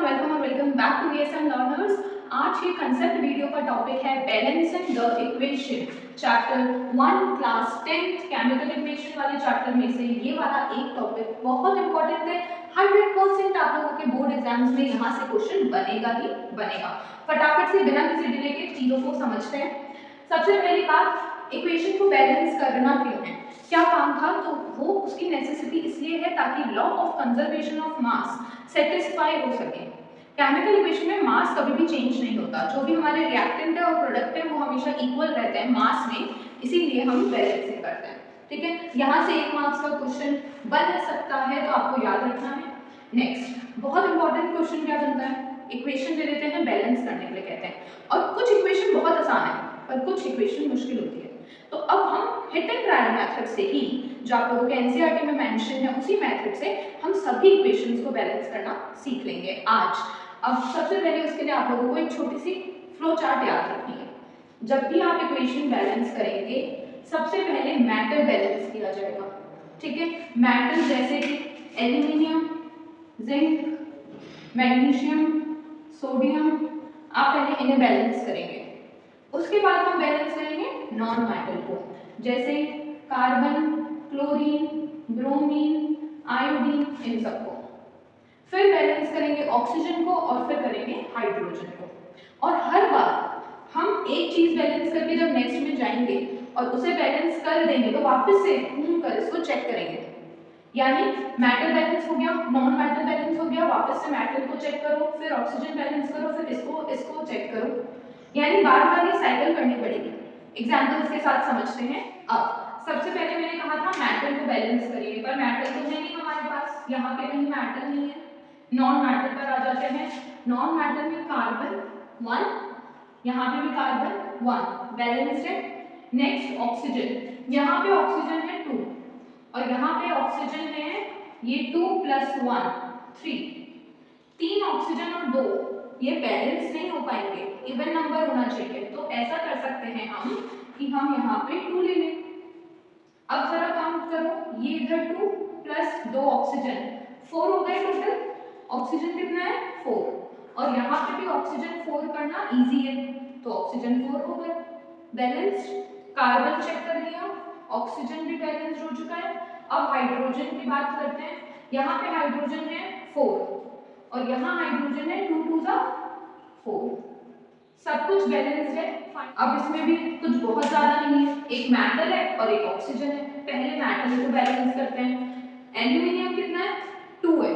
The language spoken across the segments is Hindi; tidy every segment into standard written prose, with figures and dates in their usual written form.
वेलकम और welcome back to VSM learners. आज के कंसेप्ट वीडियो का टॉपिक है balancing the equation, chapter 1 class 10 chemical equation वाले चैप्टर में से ये वाला एक टॉपिक बहुत इंपॉर्टेंट है। 100% आप लोगों के बोर्ड एग्जाम्स में यहाँ से क्वेश्चन बनेगा ही बनेगा। फटाफट से बिना किसी डिले के चीजों को समझते हैं। सबसे पहली बात, इक्वेशन को बैलेंस करना क्यों है, क्या काम था, तो वो उसकी नेसेसिटी इसलिए है ताकि law of conservation of mass satisfy हो सके। केमिकल इक्वेशन में मास कभी भी चेंज नहीं होता, जो भी हमारे रिएक्टेंट है और प्रोडक्ट है वो हमेशा इक्वल रहते हैं मास में, इसीलिए हम बैलेंसिंग करते हैं। ठीक है, यहाँ से 1 मार्क्स का क्वेश्चन बन सकता है, तो आपको याद रखना है। नेक्स्ट बहुत इंपॉर्टेंट क्वेश्चन क्या बनता है, इक्वेशन दे देते हैं बैलेंस करने के लिए कहते हैं, और कुछ इक्वेशन बहुत आसान है पर कुछ इक्वेशन मुश्किल होती है। तो अब हम हिट एंड ट्रायल मेथड से ही, जो आप लोगों के एनसीईआरटी में मेंशन है, उसी मेथड से हम सभी इक्वेशंस को बैलेंस करना सीख लेंगे आज। अब सबसे पहले उसके लिए आप लोगों को एक छोटी सी फ्लो चार्ट याद रखनी है। जब भी आप इक्वेशन बैलेंस करेंगे, सबसे पहले मेटल बैलेंस किया जाएगा। ठीक है, मेटल जैसे कि एल्यूमिनियम, जिंक, मैग्नीशियम, सोडियम, आप पहले इन्हें बैलेंस करेंगे। उसके बाद हम बैलेंस करेंगे नॉन मेटल को, जैसे कार्बन, क्लोरीन, ब्रोमीन, आयोडीन, इन सबको। फिर बैलेंस करेंगे ऑक्सीजन को और फिर करेंगे हाइड्रोजन को। और हर बार हम एक चीज बैलेंस करके जब नेक्स्ट में जाएंगे और उसे बैलेंस कर देंगे तो वापस से घूम कर इसको चेक करेंगे। यानी मेटल बैलेंस हो गया, नॉन मेटल बैलेंस हो गया, वापस से मेटल को चेक करो, फिर ऑक्सीजन बैलेंस करो, फिर इसको चेक करो। यानी बार बार ये साइकिल करनी पड़ेगी। एग्जांपल्स के साथ समझते हैं। अब सबसे पहले मैंने कहा था मेटल को बैलेंस करिए, पर मेटल तो है नहीं हमारे पास, यहाँ पे कहीं मेटल नहीं है। नॉन मेटल पर आ जाते हैं। नॉन मेटल में कार्बन 1, यहाँ पे भी कार्बन 1 बैलेंस्ड है। नेक्स्ट ऑक्सीजन, यहाँ पे ऑक्सीजन है 2 और यहाँ पे ऑक्सीजन है ये 2 + 1 3। 3 ऑक्सीजन और 2 ये बैलेंस नहीं हो पाएंगे, इवन नंबर होना चाहिए। तो ऐसा कर सकते हैं हम कि हम यहाँ पे 2 ले लें। अब जरा काउंट करो, ये इधर 2 + 2 ऑक्सीजन 4 हो गए टोटल। ऑक्सीजन कितना है 4 और यहाँ पे भी ऑक्सीजन 4 करना इजी है, तो ऑक्सीजन 4 हो गए बैलेंस्ड। कार्बन चेक कर लिया, ऑक्सीजन भी बैलेंस्ड हो चुका है। अब हाइड्रोजन की बात करते हैं। यहाँ पे हाइड्रोजन है 4 और यहाँ हाइड्रोजन है 2 × 4, सब कुछ बैलेंस्ड है। अब इसमें भी कुछ बहुत ज्यादा नहीं है, एक मेटल है और एक ऑक्सीजन है। पहले मेटल को बैलेंस करते हैं। एल्यूमिनियम कितना है 2 है।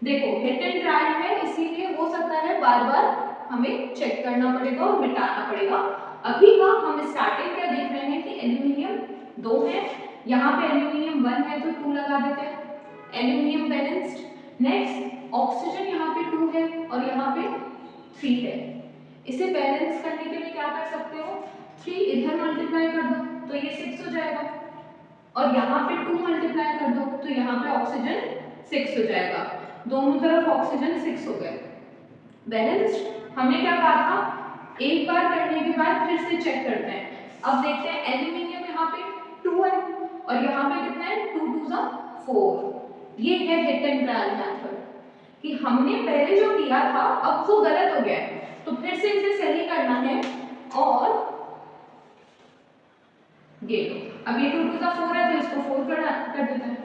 देखो हिट एंड ट्रायल है, इसीलिए हो सकता है बार बार हमें चेक करना पड़ेगा और मिटाना पड़ेगा। अभी का हम स्टार्टिंग क्या देख रहे हैं कि एल्यूमिनियम 2 है, यहाँ पे एल्यूमिनियम 1 है तो 2 लगा देते हैं, एल्यूमिनियम बैलेंस्ड। नेक्स्ट ऑक्सीजन यहाँ पे 2 है और यहाँ पे 3 है। इसे बैलेंस करने के लिए क्या कर सकते हो, 3 इधर मल्टीप्लाई कर दो तो ये 6 हो जाएगा और यहाँ पे 2 मल्टीप्लाई कर दो तो यहाँ पे ऑक्सीजन 6 हो जाएगा। दोनों तरफ ऑक्सीजन 6 हो गए बैलेंस्ड। हमने क्या कहा था, एक बार करने के बाद फिर से चेक करते हैं। अब देखते हैं एल्यूमिनियम यहाँ पे 2 है और यहाँ पे कितना है 2 × 4। ये है हिट एंड ट्रायल मेथड कि हमने पहले जो किया था अब वो गलत हो गया है, तो फिर से इसे सही करना है। और ये अब ये 2 × 4 है तो इसको 4 कर देते हैं।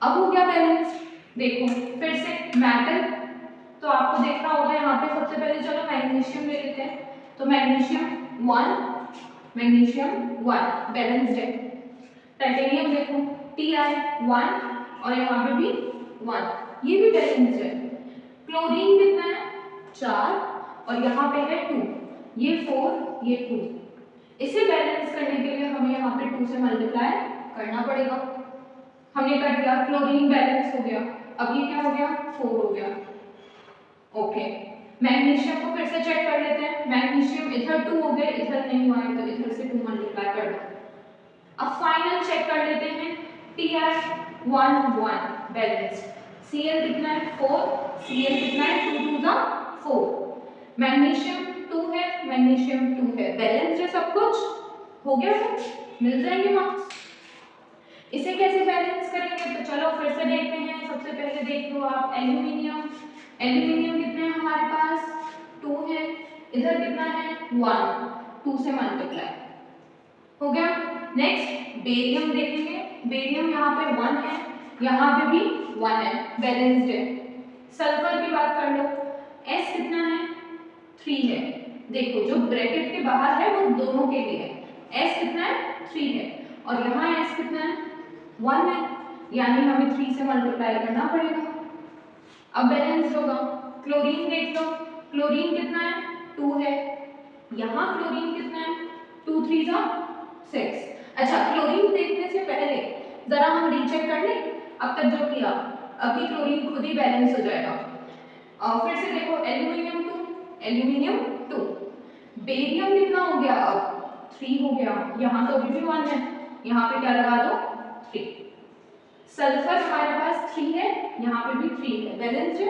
अब हो गया बैलेंस। देखो फिर से मेटल, तो आपको देखना होगा यहाँ पे सबसे पहले चलो मैग्नीशियम ले लेते हैं, तो मैग्नीशियम 1 बैलेंस्ड है। टाइटेनियम देखो Ti 1 और यहाँ पे भी 1, ये भी बैलेंस्ड है। क्लोरीन कितना है 4 और यहाँ पे है 2, ये 4 ये 2। इसे बैलेंस करने के लिए हमें यहाँ पे 2 से मल्टीप्लाई करना पड़ेगा। हमने कर दिया, क्लोरीन बैलेंस हो गया। अब ये क्या हो गया 4 हो गया। ओके, मैग्नीशियम को फिर से चेक कर लेते हैं। मैग्नीशियम इधर 2 हो गए, इधर नहीं हुआ है तो इधर से 2 मल्टीप्लाई कर दो। अब फाइनल चेक कर लेते हैं, Ti 1 बैलेंस्ड। Cl कितना है 4, Cl कितना है 2 × 4। मैग्नीशियम 2 है, मैग्नीशियम 2 है, बैलेंस्ड है, सब कुछ हो गया है, मिल जाएंगे मार्क्स। इसे कैसे बैलेंस करेंगे, तो चलो फिर से देखते हैं। सबसे पहले देख लो आप एल्यूमिनियम कितने इधर कितना है 1, 2 से मल्टीप्लाई हो गया। नेक्स्ट बेरियम देखेंगे, बेरियम यहाँ पे 1 है, यहाँ पे भी 1 है, बैलेंस्ड है। सल्फर की बात कर लो, S कितना है 3 है, देखो जो ब्रैकेट के बाहर है वो दोनों के लिए है, S कितना है 3 है और यहाँ S कितना है 1 है, यानी हमें 3 से मल्टीप्लाई करना पड़ेगा, अब बैलेंस होगा। क्लोरीन देख लो, क्लोरीन कितना है 2 है, यहाँ क्लोरीन कितना है 2 3 6। अच्छा क्लोरीन देखने से पहले जरा हम रीचेक कर लें अब तक जो किया, अभी क्लोरीन खुद ही बैलेंस हो जाएगा। फिर से देखो एल्यूमिनियम 2, एल्यूमिनियम 2, बेरियम कितना हो गया अब 3 हो गया, यहाँ तो अभी भी 1 है, यहाँ पे क्या लगा दो 3। सल्फर हमारे पास 3 है, यहाँ पे भी 3 है, बैलेंस है।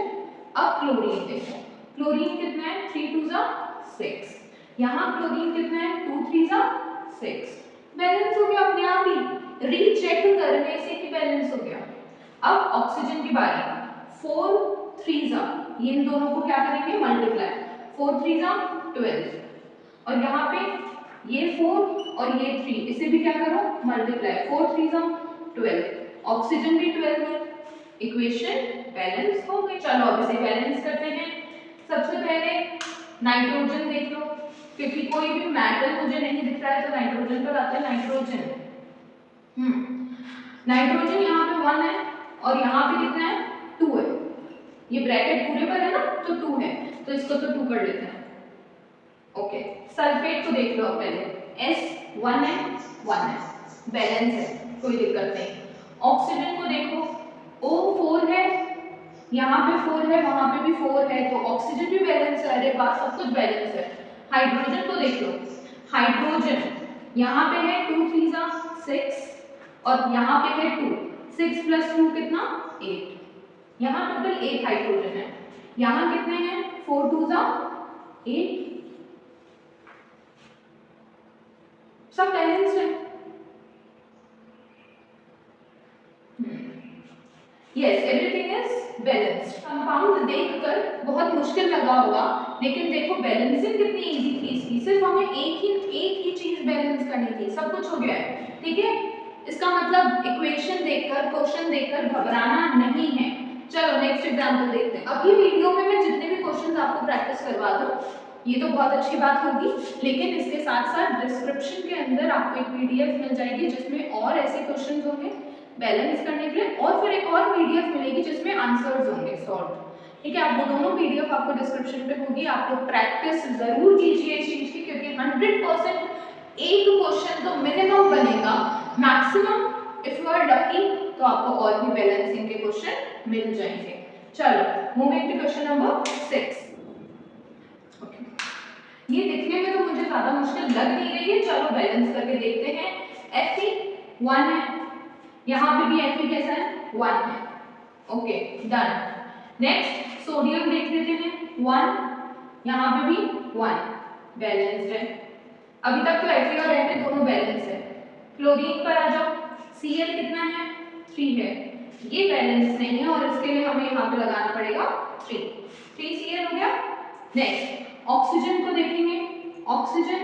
अब क्लोरीन देखो, क्लोरीन कितना है 3 2 6, यहाँ क्लोरीन कितना है 2 3 6, बैलेंस हो गया अपने आप ही, रीचेक करने से ही बैलेंस हो गया। अब ऑक्सीजन की बारी, 4 3 ये इन दोनों को क्या करेंगे मल्टीप्लाई, 4 3 12 और यहाँ पे ये 4 और ये 3, इसे भी क्या करो मल्टीप्लाई, 4 3 12, ऑक्सीजन भी 12 है, इक्वेशन बैलेंस हो गई। चलो अब इसे बैलेंस करते हैं। सबसे पहले नाइट्रोजन देख लो, क्योंकि कोई भी मेटल मुझे नहीं दिख रहा है तो नाइट्रोजन पर आते हैं। नाइट्रोजन नाइट्रोजन यहाँ पे 1 है और यहाँ पे कितना है 2 है, ये ब्रैकेट पूरे पर है ना तो 2 है, तो इसको तो 2 कर लेते हैं। ओके सल्फेट को देख लो पहले, S 1 है 1 है, बैलेंस है, कोई दिक्कत नहीं। ऑक्सीजन को देखो, O 4 है, यहाँ पे 4 है, वहां पे भी 4 है, तो ऑक्सीजन भी बैलेंस है, अरे बात सब कुछ बैलेंस है। हाइड्रोजन को देख लो, हाइड्रोजन यहाँ पे है 2 3 6 और यहाँ पे है 2, 6 + 2 कितना 8, यहाँ टोटल 8 हाइड्रोजन है, यहाँ कितने हैं 4 2 8, सब बैलेंस है। Yes everything is balanced. Compound देखकर बहुत मुश्किल लगा होगा, लेकिन देखो बैलेंसिंग कितनी इजी थी इसकी, सिर्फ हमें एक ही चीज बैलेंस करनी थी, सब कुछ हो गया है। ठीक है, इसका मतलब इक्वेशन देखकर क्वेश्चन देखकर घबराना नहीं है। चलो नेक्स्ट एग्जांपल देखते हैं। अभी वीडियो में मैं जितने भी क्वेश्चंस आपको प्रैक्टिस करवा दूं ये तो बहुत अच्छी बात होगी, लेकिन इसके साथ साथ डिस्क्रिप्शन के अंदर आपको एक पीडीएफ मिल जाएगी जिसमें और ऐसे क्वेश्चंस होंगे बैलेंस करने के लिए, और फिर एक और पीडीएफ मिलेगी जिसमें आंसर्स होंगे सॉल्व। ठीक है, आप वो दोनों पीडीएफ आपको डिस्क्रिप्शन पे होगी, आप लोग प्रैक्टिस जरूर कीजिए इस चीज की, क्योंकि 100% एक क्वेश्चन तो मिनिमम बनेगा, maximum if you are lucky तो आपको और भी बैलेंसिंग के क्वेश्चन मिल जाएंगे। चलो मूविंग टू क्वेश्चन नंबर 6। ये दिखने में तो मुझे ज्यादा मुश्किल लग नहीं रही है, चलो बैलेंस करके देखते हैं। Fe 1 है, यहाँ पे भी Fe कैसा है 1 है, ओके डन। नेक्स्ट सोडियम देख लेते हैं 1, यहाँ पे भी 1, बैलेंस्ड है। अभी तक तो Fe और Fe दोनों बैलेंस है। क्लोरीन पर आ जाओ, Cl कितना है 3 है, ये बैलेंस नहीं है और इसके लिए हमें यहाँ पे लगाना पड़ेगा 3 Cl हो गया। नेक्स्ट ऑक्सीजन को देखेंगे, ऑक्सीजन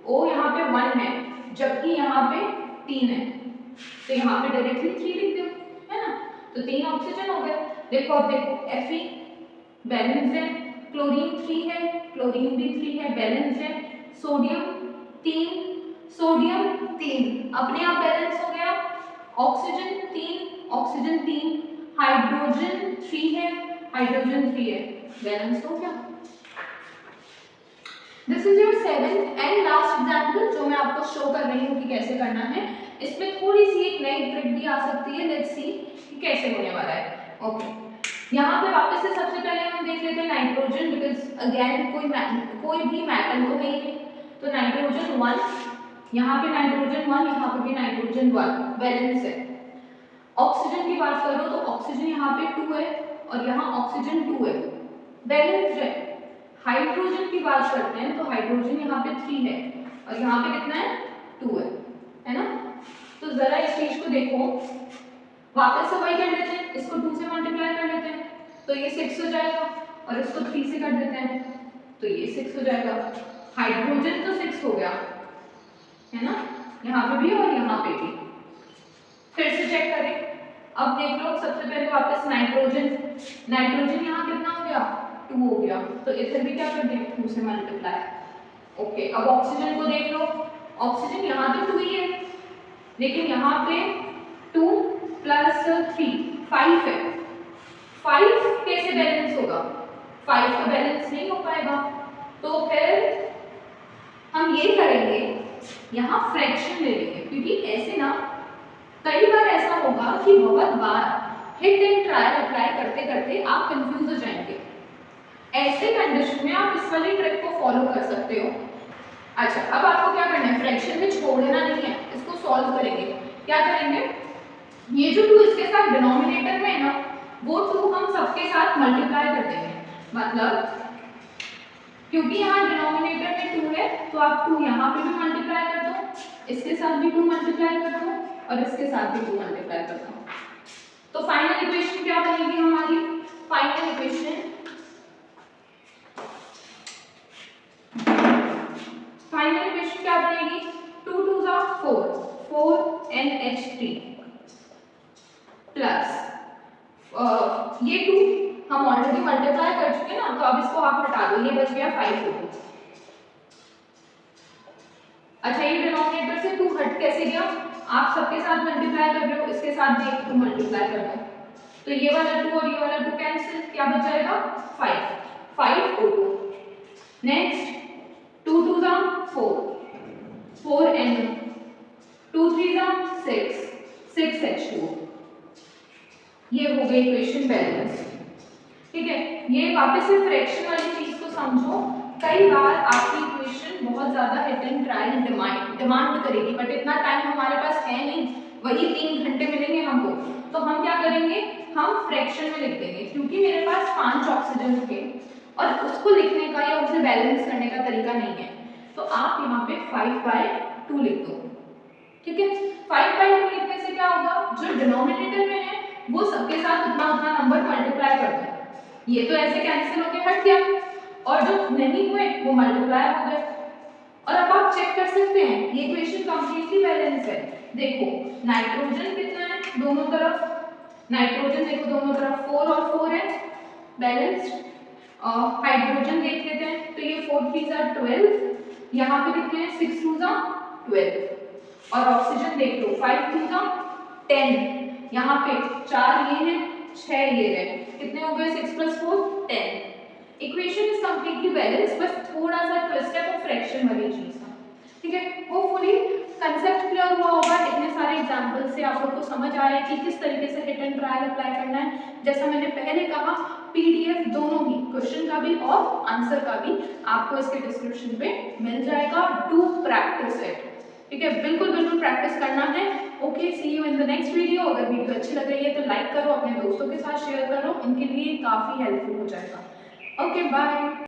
O यहाँ पे 1 है जबकि यहाँ पे 3 है, तो यहाँ पे डायरेक्टली 3 लिख दो, है ना, तो 3 ऑक्सीजन हो गए। देखो अब देखो Fe बैलेंस है, क्लोरीन 3 है, क्लोरीन भी 3 है, बैलेंस है। सोडियम 3 अपने आप बैलेंस हो गया। ऑक्सीजन 3 हाइड्रोजन 3 है, हाइड्रोजन 3 है, बैलेंस हो गया। This is your 7th and last example जो मैं आपको शो कर रही हूँ कि कैसे करना है। इसमें थोड़ी सी एक नई ट्रिक भी आ सकती है, लेट्स सी कि कैसे होने वाला है। ओके यहाँ पे वापस से सबसे पहले हम देख लेते हैं नाइट्रोजन, बिकॉज अगेन कोई भी मेटल तो नहीं है, तो नाइट्रोजन 1, यहाँ पे नाइट्रोजन 1, यहाँ पे भी नाइट्रोजन 1, बैलेंस है। ऑक्सीजन की बात करो तो ऑक्सीजन यहाँ पे 2 है और यहाँ ऑक्सीजन 2 है, बैलेंस है। हाइड्रोजन की बात करते हैं तो हाइड्रोजन यहाँ पे 3 है और यहाँ पे कितना है 2 है ना। तो जरा इस चीज को देखो, वापस से वही कर लेते हैं, इसको 2 से मल्टीप्लाई कर लेते हैं तो ये 6 हो जाएगा और इसको 3 से कर देते हैं तो ये 6 हो जाएगा। हाइड्रोजन तो 6 हो गया है ना, यहाँ पे भी और यहाँ पे भी। फिर से चेक करें, अब देख लो सबसे पहले वापस नाइट्रोजन, नाइट्रोजन यहाँ कितना हो गया 2 हो गया, तो इधर भी क्या कर दें 2 से मल्टीप्लाई। ओके, अब ऑक्सीजन को देख लो, ऑक्सीजन यहाँ तो 2 ही है, लेकिन यहाँ पे 2 प्लस 3 5 है। 5 कैसे बैलेंस होगा, 5 तो बैलेंस नहीं हो पाएगा। तो फिर हम ये करेंगे, यहाँ फ्रैक्शन ले लेंगे, क्योंकि ऐसे ना कई बार ऐसा होगा कि बहुत बार हिट एंड ट्रायल अप्लाई करते करते आप कंफ्यूज हो जाएंगे। ऐसे कंडीशन में आप इस वाली ट्रिक को फॉलो कर सकते हो। अच्छा, अब आपको क्या करना है, फ्रैक्शन में छोड़ना नहीं है, इसको सॉल्व करेंगे। क्या करेंगे, ये जो 2 इसके साथ डिनोमिनेटर में है ना, वो 2 हम सबके साथ मल्टीप्लाई कर देंगे। मतलब क्योंकि यहाँ डिनोमिनेटर में 2 है, तो आप 2 यहाँ पे भी मल्टीप्लाई कर दो, इसके साथ भी 2 मल्टीप्लाई कर दो और इसके साथ भी 2 मल्टीप्लाई कर दो। तो फाइनल इक्वेशन क्या बनेगी हमारी, फाइनल इक्वेशन क्या बनेगी, 2 2 4 4NH3 प्लस ये 2 हम ऑलरेडी मल्टीप्लाई कर चुके हैं ना, तो अब इसको आप हटा दो, ये बच गया 5 हो गया। अच्छा, ये डिनोमिनेटर से 2 हट कैसे गया, आप सबके साथ मल्टीप्लाई कर रहे हो, इसके साथ भी 2 मल्टीप्लाई कर दो, तो ये वाला 2 और ये वाला 2 कैंसिल, क्या बच जाएगा 5 हो 2। नेक्स्ट 2 2 4 4N 2 3 6 6H2, ये हो गई इक्वेशन बैलेंस। ठीक है, ये वापस से फ्रैक्शन वाली चीज को समझो। कई बार आपकी इक्वेशन बहुत ज्यादा हिट एंड ट्रायल डिमांड करेगी, बट इतना टाइम हमारे पास है नहीं, वही 3 घंटे मिलेंगे हमको, तो हम क्या करेंगे, हम फ्रैक्शन में लिख देंगे, क्योंकि मेरे पास 5 ऑक्सीजन थे और उसको लिखने का या उसे बैलेंस करने का तरीका नहीं है, तो आप यहाँ पे 5/2 लिख दो। ठीक है, 5/2 लिखने से क्या होगा, जो डिनोमिनेटर में है वो सबके साथ उतना उतना नंबर मल्टीप्लाई कर दो, ये तो ऐसे कैंसिल होके हट गया, और जो नहीं हुए वो मल्टीप्लाई हो गए। और अब आप चेक कर सकते हैं, ये इक्वेशन कंप्लीटली बैलेंस है। देखो नाइट्रोजन कितना है दोनों तरफ, नाइट्रोजन देखो दोनों तरफ 4 और 4 है, बैलेंस्ड। हाइड्रोजन देख लेते हैं, तो ये 4 3 12, यहाँ पे कितने हैं 6 2 12, और ऑक्सीजन देख लो 5 2 10, यहाँ पे 4 ये हैं 6 ये है, कितने हो गए 6 + 4 10। इक्वेशन इज कंप्लीटली बैलेंस, बस थोड़ा सा ट्विस्ट है वो फ्रैक्शन वाली चीज का। ठीक है, होपफुली कांसेप्ट क्लियर हुआ होगा, इतने सारे एग्जांपल से आप लोग को समझ आया कि किस तरीके से हिट एंड ट्रायल अप्लाई करना है। जैसा मैंने पहले कहा, पीडीएफ दोनों ही, क्वेश्चन का भी और आंसर का भी, आपको इसके डिस्क्रिप्शन पे मिल जाएगा। डू प्रैक्टिस इट, ठीक है, बिल्कुल बिल्कुल प्रैक्टिस करना है। Okay, see you in the next video. अगर वीडियो अच्छी लग रही है तो लाइक करो, अपने दोस्तों के साथ शेयर करो, उनके लिए काफ़ी हेल्पफुल हो जाएगा। Okay, bye.